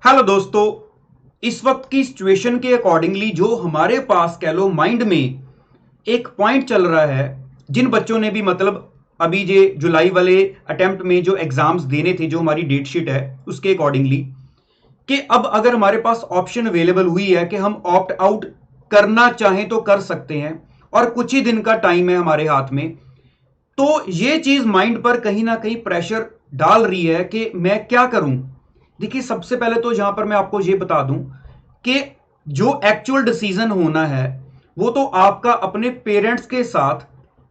Hello दोस्तों। इस वक्त की सिचुएशन के अकॉर्डिंगली जो हमारे पास कह लो माइंड में एक पॉइंट चल रहा है, जिन बच्चों ने भी मतलब अभी जे जुलाई वाले अटेम्प्ट में जो एग्जाम्स देने थे, जो हमारी डेट शीट है उसके अकॉर्डिंगली, कि अब अगर हमारे पास ऑप्शन अवेलेबल हुई है कि हम ऑप्ट आउट करना चाहें तो कर सकते हैं और कुछ ही दिन का टाइम है हमारे हाथ में। तो ये चीज माइंड पर कहीं ना कहीं प्रेशर डाल रही है कि मैं क्या करूं। देखिए, सबसे पहले तो यहां पर मैं आपको ये बता दूं कि जो एक्चुअल डिसीजन होना है वो तो आपका अपने पेरेंट्स के साथ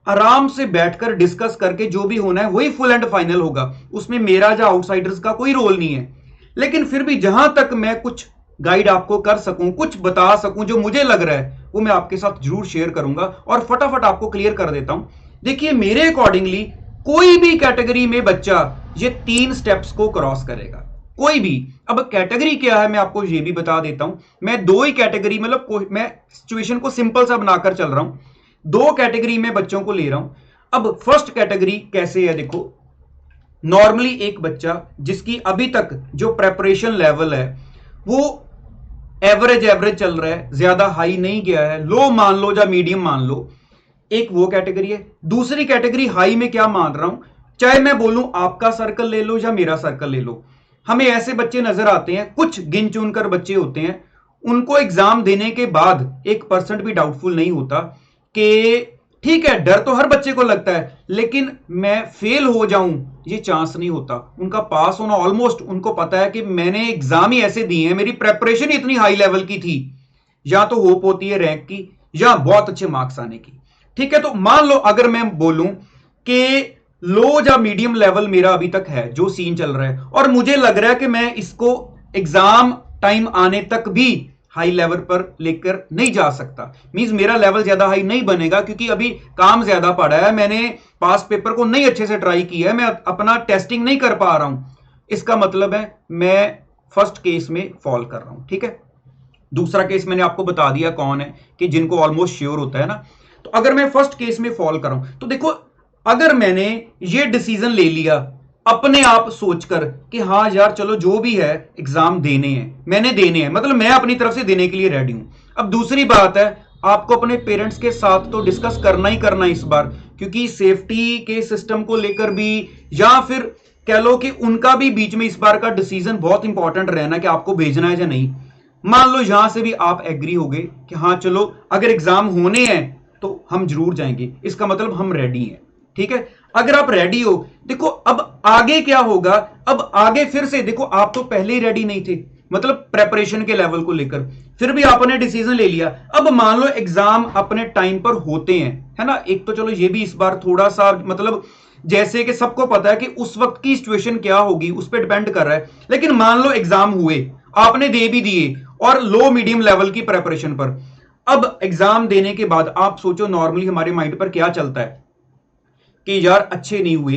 आराम से बैठकर डिस्कस करके जो भी होना है वही फुल एंड फाइनल होगा। उसमें मेरा या आउटसाइडर्स का कोई रोल नहीं है। लेकिन फिर भी जहां तक मैं कुछ गाइड आपको कर सकूं, कुछ बता सकूं जो मुझे लग रहा है, वो मैं आपके साथ जरूर शेयर करूंगा और फटाफट आपको क्लियर कर देता हूं। देखिए, मेरे अकॉर्डिंगली कोई भी कैटेगरी में बच्चा ये 3 स्टेप्स को क्रॉस करेगा, कोई भी। अब कैटेगरी क्या है मैं आपको ये भी बता देता हूं। मैं दो ही कैटेगरी, मतलब मैं सिचुएशन को सिंपल सा बनाकर चल रहा हूं, दो कैटेगरी में बच्चों को ले रहा हूं। अब फर्स्ट कैटेगरी कैसे है, देखो। नॉर्मली एक बच्चा जिसकी अभी तक जो प्रेपरेशन लेवल है वो एवरेज एवरेज चल रहा है, ज्यादा हाई नहीं गया है, लो मान लो या मीडियम मान लो, एक वो कैटेगरी है। दूसरी कैटेगरी हाई में क्या मान रहा हूं, चाहे मैं बोलूं आपका सर्कल ले लो या मेरा सर्कल ले लो, हमें ऐसे बच्चे नजर आते हैं, कुछ गिन चुन कर बच्चे होते हैं, उनको एग्जाम देने के बाद 1% भी डाउटफुल नहीं होता कि ठीक है, डर तो हर बच्चे को लगता है, लेकिन मैं फेल हो जाऊं ये चांस नहीं होता। उनका पास होना ऑलमोस्ट, उनको पता है कि मैंने एग्जाम ही ऐसे दिए हैं, मेरी प्रेपरेशन इतनी हाई लेवल की थी, या तो होप होती है रैंक की या बहुत अच्छे मार्क्स आने की। ठीक है, तो मान लो अगर मैं बोलूं कि लो या मीडियम लेवल मेरा अभी तक है, जो सीन चल रहा है, और मुझे लग रहा है कि मैं इसको एग्जाम टाइम आने तक भी हाई लेवल पर लेकर नहीं जा सकता। मींस मेरा लेवल ज्यादा हाई नहीं बनेगा क्योंकि अभी काम ज्यादा पड़ा है, मैंने पास पेपर को नहीं अच्छे से ट्राई किया है, मैं अपना टेस्टिंग नहीं कर पा रहा हूं। इसका मतलब है मैं फर्स्ट केस में फॉल कर रहा हूं। ठीक है, दूसरा केस मैंने आपको बता दिया कौन है, कि जिनको ऑलमोस्ट श्योर होता है ना। तो अगर मैं फर्स्ट केस में फॉल कर रहा हूं तो देखो, अगर मैंने ये डिसीजन ले लिया अपने आप सोचकर कि हाँ यार चलो जो भी है एग्जाम देने हैं, मैंने देने हैं, मतलब मैं अपनी तरफ से देने के लिए रेडी हूं। अब दूसरी बात है, आपको अपने पेरेंट्स के साथ तो डिस्कस करना ही करना इस बार, क्योंकि सेफ्टी के सिस्टम को लेकर भी, या फिर कह लो कि उनका भी बीच में इस बार का डिसीजन बहुत इंपॉर्टेंट रहना कि आपको भेजना है या नहीं। मान लो यहां से भी आप एग्री हो गए कि हाँ चलो अगर एग्जाम होने हैं तो हम जरूर जाएंगे, इसका मतलब हम रेडी हैं। ठीक है, अगर आप रेडी हो, देखो अब आगे क्या होगा। अब आगे फिर से देखो, आप तो पहले ही रेडी नहीं थे, मतलब प्रेपरेशन के लेवल को लेकर, फिर भी आपने डिसीजन ले लिया। अब मान लो एग्जाम अपने टाइम पर होते हैं, है ना। एक तो चलो ये भी इस बार थोड़ा सा, मतलब जैसे कि सबको पता है कि उस वक्त की सिचुएशन क्या होगी उस पर डिपेंड कर रहा है, लेकिन मान लो एग्जाम हुए, आपने दे भी दिए और लो मीडियम लेवल की प्रेपरेशन पर। अब एग्जाम देने के बाद आप सोचो, नॉर्मली हमारे माइंड पर क्या चलता है कि यार अच्छे नहीं हुए,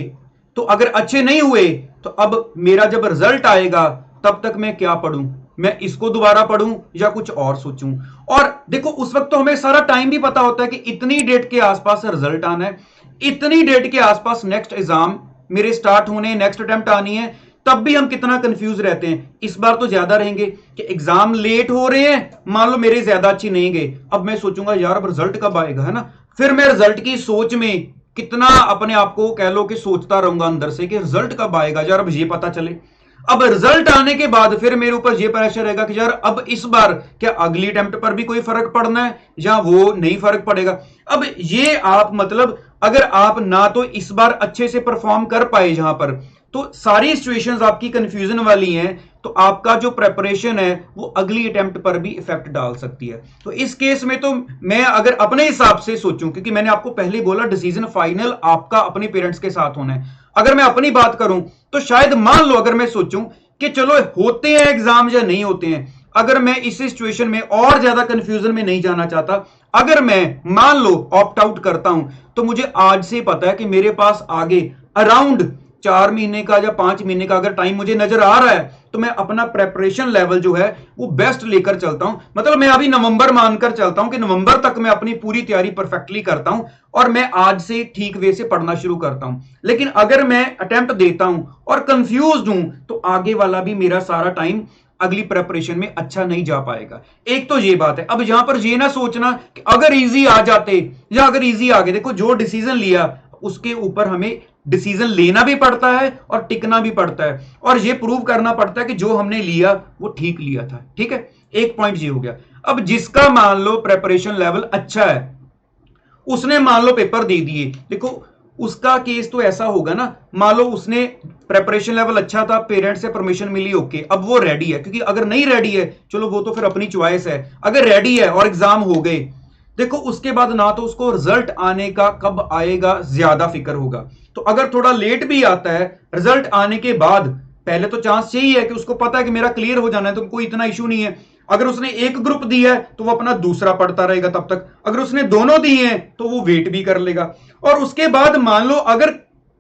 तो अगर अच्छे नहीं हुए तो अब मेरा जब रिजल्ट आएगा तब तक मैं क्या पढ़ूं, मैं इसको दोबारा पढ़ूं या कुछ और सोचूं। और देखो उस वक्त तो हमें सारा टाइम भी पता होता है कि इतनी डेट के आसपास रिजल्ट आना है, इतनी डेट के आसपास नेक्स्ट एग्जाम मेरे स्टार्ट होने, नेक्स्ट अटेम्प्ट आनी है, तब भी हम कितना कंफ्यूज रहते हैं। इस बार तो ज्यादा रहेंगे कि एग्जाम लेट हो रहे हैं, मान लो मेरे ज्यादा अच्छी नहीं गए, अब मैं सोचूंगा यार अब रिजल्ट कब आएगा, है ना। फिर मैं रिजल्ट की सोच में कितना अपने आप को कह लो कि सोचता रहूंगा अंदर से कि रिजल्ट कब आएगा यार, अब ये पता चले। अब रिजल्ट आने के बाद फिर मेरे ऊपर ये प्रेशर रहेगा कि यार अब इस बार क्या अगली अटेम्प्ट पर भी कोई फर्क पड़ना है या वो नहीं फर्क पड़ेगा। अब ये आप मतलब अगर आप ना तो इस बार अच्छे से परफॉर्म कर पाए जहां पर, तो सारी सिचुएशंस आपकी कंफ्यूजन वाली हैं, तो आपका जो प्रेपरेशन है वो अगली अटेम्प्ट पर भी इफेक्ट डाल सकती है। तो इस केस में तो मैं अगर अपने हिसाब से सोचूं, क्योंकि मैंने आपको पहले बोला डिसीजन फाइनल आपका अपने पेरेंट्स के साथ होना है, अगर मैं अपनी बात करूं तो शायद मान लो अगर मैं सोचूं कि चलो होते हैं एग्जाम या नहीं होते हैं, अगर मैं इस सिचुएशन में और ज्यादा कंफ्यूजन में नहीं जाना चाहता, अगर मैं मान लो ऑप्ट आउट करता हूं, तो मुझे आज से पता है कि मेरे पास आगे अराउंड 4 महीने का या 5 महीने का अगर टाइम मुझे नजर आ रहा है, तो मैं अपना प्रेपरेशन लेवल जो है वो बेस्ट लेकर चलता हूं। मतलब मैं अभी नवंबर मानकर चलता हूं कि नवंबर तक मैं अपनी पूरी तैयारी परफेक्टली करता हूं और मैं आज से ठीक वे से पढ़ना शुरू करता हूं। लेकिन अगर मैं अटेम्प्ट देता हूं और कंफ्यूज्ड हूं, तो आगे वाला भी मेरा सारा टाइम अगली प्रेपरेशन में अच्छा नहीं जा पाएगा। एक तो ये बात है। अब यहां पर ये ना सोचना कि अगर इजी आ जाते या अगर इजी आ गए, देखो जो डिसीजन लिया उसके ऊपर हमें डिसीजन लेना भी पड़ता है और टिकना भी पड़ता है, और ये प्रूव करना पड़ता है कि जो हमने लिया वो ठीक लिया था। ठीक है, एक पॉइंट ये हो गया। अब जिसका मान लो प्रेपरेशन लेवल अच्छा है, उसने मान लो पेपर दे दिए, देखो उसका केस तो ऐसा होगा ना, मान लो उसने प्रेपरेशन लेवल अच्छा था, पेरेंट्स से परमिशन मिली, ओके, अब वो रेडी है। क्योंकि अगर नहीं रेडी है, चलो वो तो फिर अपनी चॉइस है। अगर रेडी है और एग्जाम हो गए, देखो उसके बाद ना तो उसको रिजल्ट आने का कब आएगा ज्यादा फिक्र होगा। तो अगर थोड़ा लेट भी आता है, रिजल्ट आने के बाद पहले तो चांस यही है कि उसको पता है कि मेरा क्लियर हो जाना है, तो कोई इतना इशू नहीं है। अगर उसने एक ग्रुप दिया है तो वो अपना दूसरा पढ़ता रहेगा तब तक। अगर उसने दोनों दिए हैं तो वो वेट भी कर लेगा। और उसके बाद मान लो अगर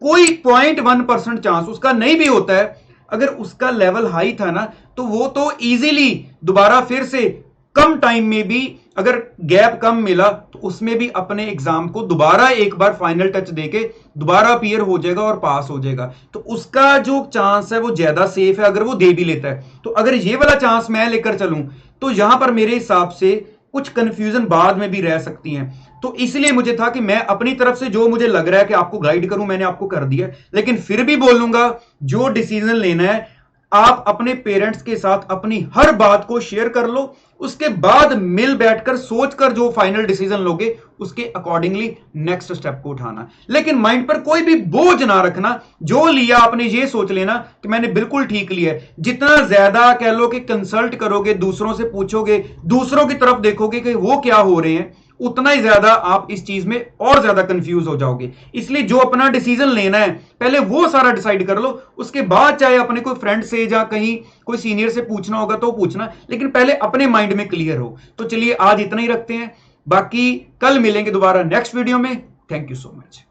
कोई 0.1% चांस उसका नहीं भी होता है, अगर उसका लेवल हाई था ना, तो वो तो इजीली दोबारा फिर से कम टाइम में भी, अगर गैप कम मिला तो उसमें भी अपने एग्जाम को दोबारा एक बार फाइनल टच देके दोबारा अपीयर हो जाएगा और पास हो जाएगा। तो उसका जो चांस है वो ज्यादा सेफ है अगर वो दे भी लेता है। तो अगर ये वाला चांस मैं लेकर चलूं तो यहां पर मेरे हिसाब से कुछ कंफ्यूजन बाद में भी रह सकती हैं। तो इसलिए मुझे था कि मैं अपनी तरफ से जो मुझे लग रहा है कि आपको गाइड करूं, मैंने आपको कर दिया। लेकिन फिर भी बोलूंगा, जो डिसीजन लेना है आप अपने पेरेंट्स के साथ अपनी हर बात को शेयर कर लो, उसके बाद मिल बैठकर सोचकर जो फाइनल डिसीजन लोगे उसके अकॉर्डिंगली नेक्स्ट स्टेप को उठाना। लेकिन माइंड पर कोई भी बोझ ना रखना, जो लिया आपने ये सोच लेना कि मैंने बिल्कुल ठीक लिया है। जितना ज्यादा कह लो कि कंसल्ट करोगे, दूसरों से पूछोगे, दूसरों की तरफ देखोगे कि वो क्या हो रहे हैं, उतना ही ज्यादा आप इस चीज में और ज्यादा कंफ्यूज हो जाओगे। इसलिए जो अपना डिसीजन लेना है पहले वो सारा डिसाइड कर लो, उसके बाद चाहे अपने कोई फ्रेंड से या कहीं कोई सीनियर से पूछना होगा तो पूछना, लेकिन पहले अपने माइंड में क्लियर हो। तो चलिए आज इतना ही रखते हैं, बाकी कल मिलेंगे दोबारा नेक्स्ट वीडियो में। Thank you so much.